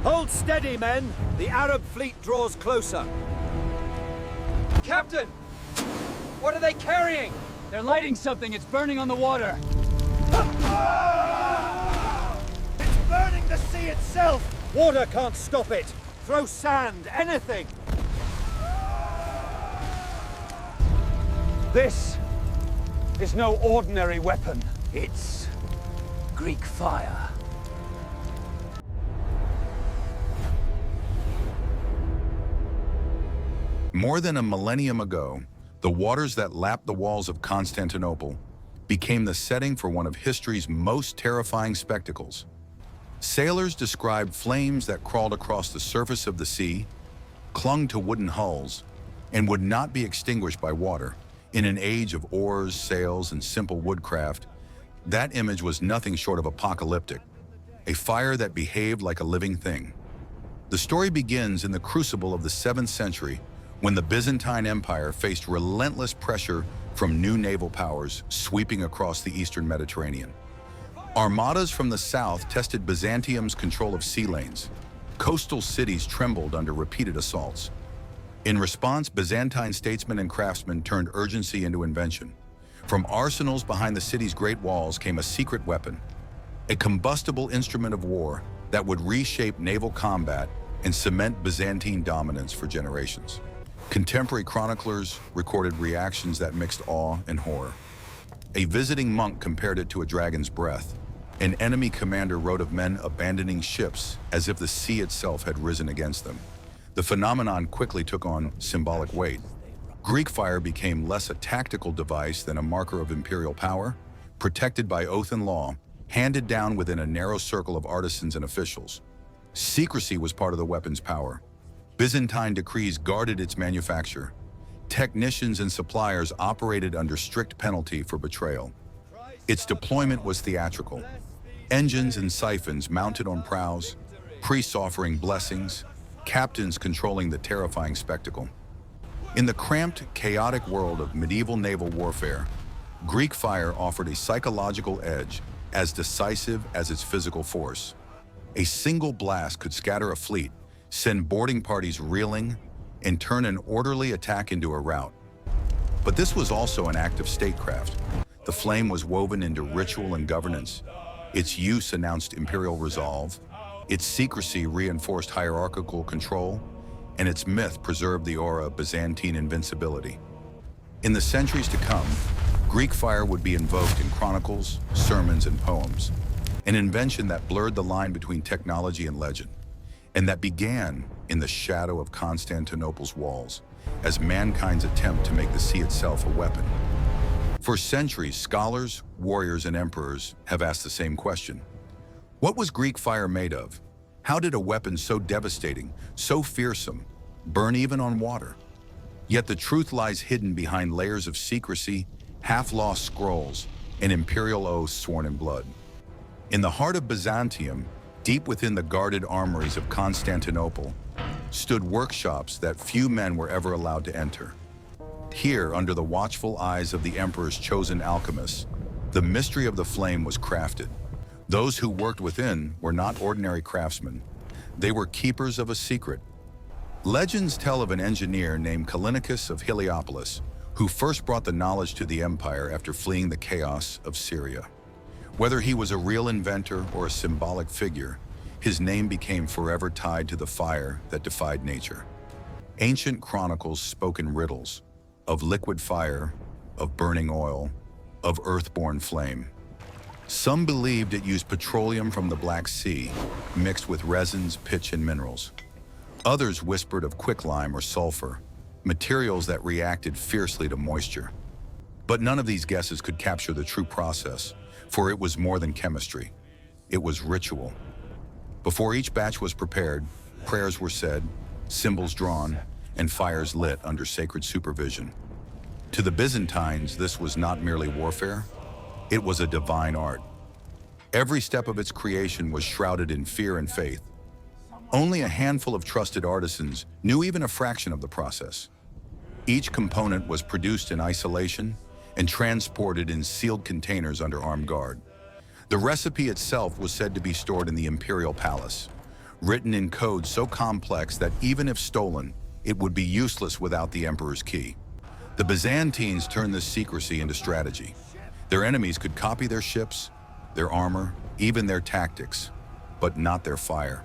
Hold steady, men. The Arab fleet draws closer. Captain! What are they carrying? They're lighting something. It's burning on the water. It's burning the sea itself! Water can't stop it! Throw sand, anything! This is no ordinary weapon. It's Greek fire. More than a millennium ago, the waters that lapped the walls of Constantinople became the setting for one of history's most terrifying spectacles. Sailors described flames that crawled across the surface of the sea, clung to wooden hulls, and would not be extinguished by water. In an age of oars, sails, and simple woodcraft, that image was nothing short of apocalyptic, a fire that behaved like a living thing. The story begins in the crucible of the 7th century, when the Byzantine Empire faced relentless pressure from new naval powers sweeping across the eastern Mediterranean. Armadas from the south tested Byzantium's control of sea lanes. Coastal cities trembled under repeated assaults. In response, Byzantine statesmen and craftsmen turned urgency into invention. From arsenals behind the city's great walls came a secret weapon, a combustible instrument of war that would reshape naval combat and cement Byzantine dominance for generations. Contemporary chroniclers recorded reactions that mixed awe and horror. A visiting monk compared it to a dragon's breath. An enemy commander wrote of men abandoning ships as if the sea itself had risen against them. The phenomenon quickly took on symbolic weight. Greek fire became less a tactical device than a marker of imperial power, protected by oath and law, handed down within a narrow circle of artisans and officials. Secrecy was part of the weapon's power. Byzantine decrees guarded its manufacture. Technicians and suppliers operated under strict penalty for betrayal. Its deployment was theatrical. Engines and siphons mounted on prows, priests offering blessings, captains controlling the terrifying spectacle. In the cramped, chaotic world of medieval naval warfare, Greek fire offered a psychological edge as decisive as its physical force. A single blast could scatter a fleet, send boarding parties reeling, and turn an orderly attack into a rout. But this was also an act of statecraft. The flame was woven into ritual and governance. Its use announced imperial resolve. Its secrecy reinforced hierarchical control, and its myth preserved the aura of Byzantine invincibility. In the centuries to come, Greek fire would be invoked in chronicles, sermons, and poems, an invention that blurred the line between technology and legend, and that began in the shadow of Constantinople's walls as mankind's attempt to make the sea itself a weapon. For centuries, scholars, warriors, and emperors have asked the same question. What was Greek fire made of? How did a weapon so devastating, so fearsome, burn even on water? Yet the truth lies hidden behind layers of secrecy, half-lost scrolls, and imperial oaths sworn in blood. In the heart of Byzantium, deep within the guarded armories of Constantinople, stood workshops that few men were ever allowed to enter. Here, under the watchful eyes of the emperor's chosen alchemists, the mystery of the flame was crafted. Those who worked within were not ordinary craftsmen. They were keepers of a secret. Legends tell of an engineer named Callinicus of Heliopolis, who first brought the knowledge to the empire after fleeing the chaos of Syria. Whether he was a real inventor or a symbolic figure, his name became forever tied to the fire that defied nature. Ancient chronicles spoke in riddles, of liquid fire, of burning oil, of earthborn flame. Some believed it used petroleum from the Black Sea, mixed with resins, pitch, and minerals. Others whispered of quicklime or sulfur, materials that reacted fiercely to moisture. But none of these guesses could capture the true process, for it was more than chemistry. It was ritual. Before each batch was prepared, prayers were said, symbols drawn, and fires lit under sacred supervision. To the Byzantines, this was not merely warfare. It was a divine art. Every step of its creation was shrouded in fear and faith. Only a handful of trusted artisans knew even a fraction of the process. Each component was produced in isolation and transported in sealed containers under armed guard. The recipe itself was said to be stored in the imperial palace, written in code so complex that even if stolen, it would be useless without the emperor's key. The Byzantines turned this secrecy into strategy. Their enemies could copy their ships, their armor, even their tactics, but not their fire.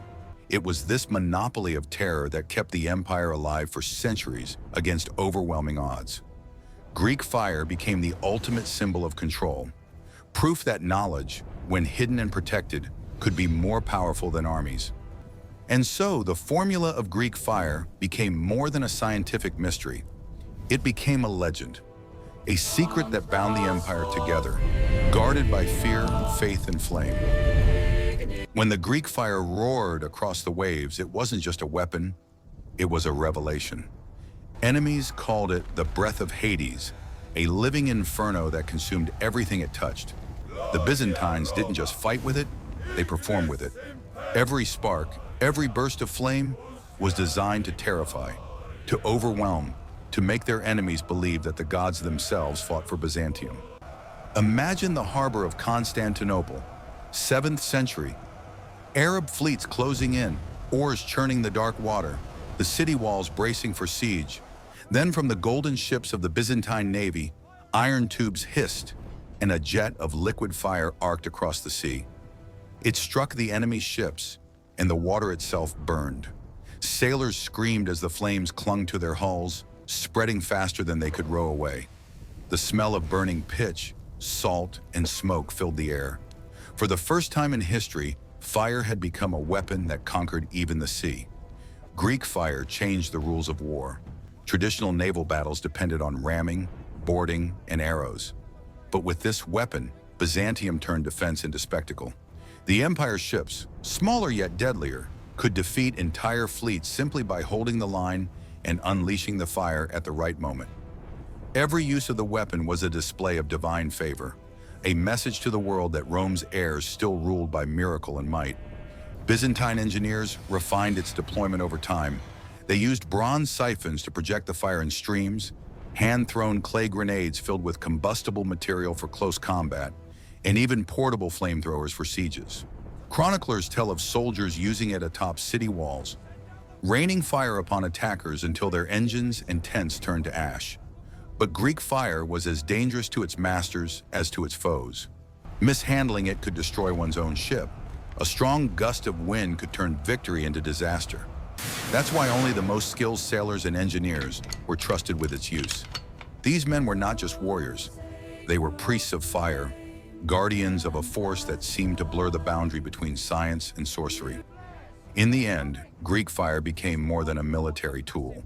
It was this monopoly of terror that kept the empire alive for centuries against overwhelming odds. Greek fire became the ultimate symbol of control, proof that knowledge, when hidden and protected, could be more powerful than armies. And so the formula of Greek fire became more than a scientific mystery. It became a legend, a secret that bound the empire together, guarded by fear, faith, and flame. When the Greek fire roared across the waves, it wasn't just a weapon, it was a revelation. Enemies called it the breath of Hades, a living inferno that consumed everything it touched. The Byzantines didn't just fight with it, they performed with it. Every spark, every burst of flame was designed to terrify, to overwhelm, to make their enemies believe that the gods themselves fought for Byzantium. Imagine the harbor of Constantinople, 7th century. Arab fleets closing in, oars churning the dark water, the city walls bracing for siege. Then from the golden ships of the Byzantine navy, iron tubes hissed, and a jet of liquid fire arced across the sea. It struck the enemy's ships, and the water itself burned. Sailors screamed as the flames clung to their hulls, spreading faster than they could row away. The smell of burning pitch, salt, and smoke filled the air. For the first time in history, fire had become a weapon that conquered even the sea. Greek fire changed the rules of war. Traditional naval battles depended on ramming, boarding, and arrows. But with this weapon, Byzantium turned defense into spectacle. The empire's ships, smaller yet deadlier, could defeat entire fleets simply by holding the line and unleashing the fire at the right moment. Every use of the weapon was a display of divine favor, a message to the world that Rome's heirs still ruled by miracle and might. Byzantine engineers refined its deployment over time. They used bronze siphons to project the fire in streams, hand-thrown clay grenades filled with combustible material for close combat, and even portable flamethrowers for sieges. Chroniclers tell of soldiers using it atop city walls, raining fire upon attackers until their engines and tents turned to ash. But Greek fire was as dangerous to its masters as to its foes. Mishandling it could destroy one's own ship. A strong gust of wind could turn victory into disaster. That's why only the most skilled sailors and engineers were trusted with its use. These men were not just warriors. They were priests of fire, guardians of a force that seemed to blur the boundary between science and sorcery. In the end, Greek fire became more than a military tool.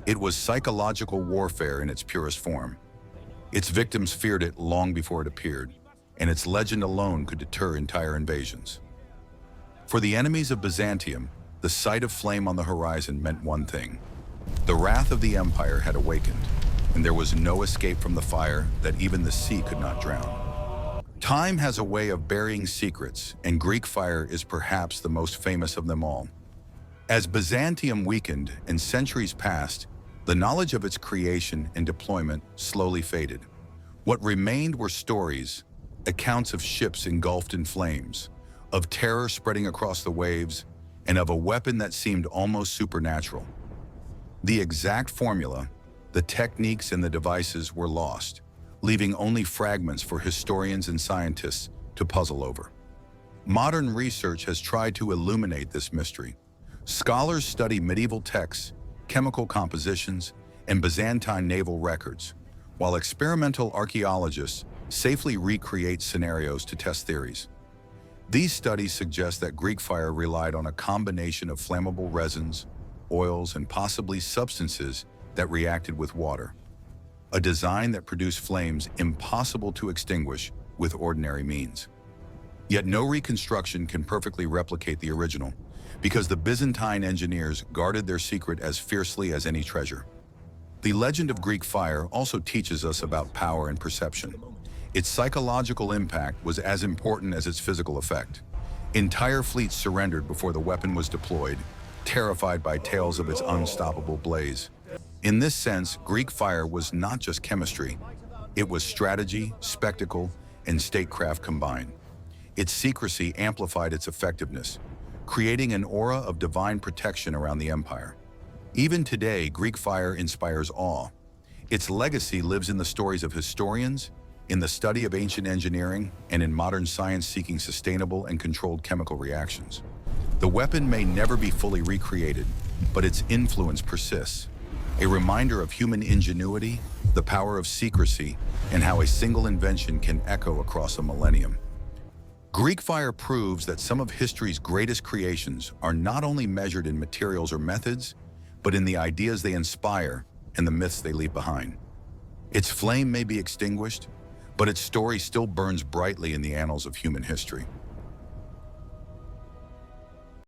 It was psychological warfare in its purest form. Its victims feared it long before it appeared, and its legend alone could deter entire invasions. For the enemies of Byzantium, the sight of flame on the horizon meant one thing. The wrath of the empire had awakened, and there was no escape from the fire that even the sea could not drown. Time has a way of burying secrets, and Greek fire is perhaps the most famous of them all. As Byzantium weakened and centuries passed, the knowledge of its creation and deployment slowly faded. What remained were stories, accounts of ships engulfed in flames, of terror spreading across the waves, and of a weapon that seemed almost supernatural. The exact formula, the techniques and the devices were lost, leaving only fragments for historians and scientists to puzzle over. Modern research has tried to illuminate this mystery. Scholars study medieval texts, chemical compositions, and Byzantine naval records, while experimental archaeologists safely recreate scenarios to test theories. These studies suggest that Greek fire relied on a combination of flammable resins, oils, and possibly substances that reacted with water, a design that produced flames impossible to extinguish with ordinary means. Yet no reconstruction can perfectly replicate the original, because the Byzantine engineers guarded their secret as fiercely as any treasure. The legend of Greek fire also teaches us about power and perception. Its psychological impact was as important as its physical effect. Entire fleets surrendered before the weapon was deployed, terrified by tales of its unstoppable blaze. In this sense, Greek fire was not just chemistry. It was strategy, spectacle, and statecraft combined. Its secrecy amplified its effectiveness, creating an aura of divine protection around the empire. Even today, Greek fire inspires awe. Its legacy lives in the stories of historians, in the study of ancient engineering, and in modern science seeking sustainable and controlled chemical reactions. The weapon may never be fully recreated, but its influence persists, a reminder of human ingenuity, the power of secrecy, and how a single invention can echo across a millennium. Greek fire proves that some of history's greatest creations are not only measured in materials or methods, but in the ideas they inspire and the myths they leave behind. Its flame may be extinguished, but its story still burns brightly in the annals of human history.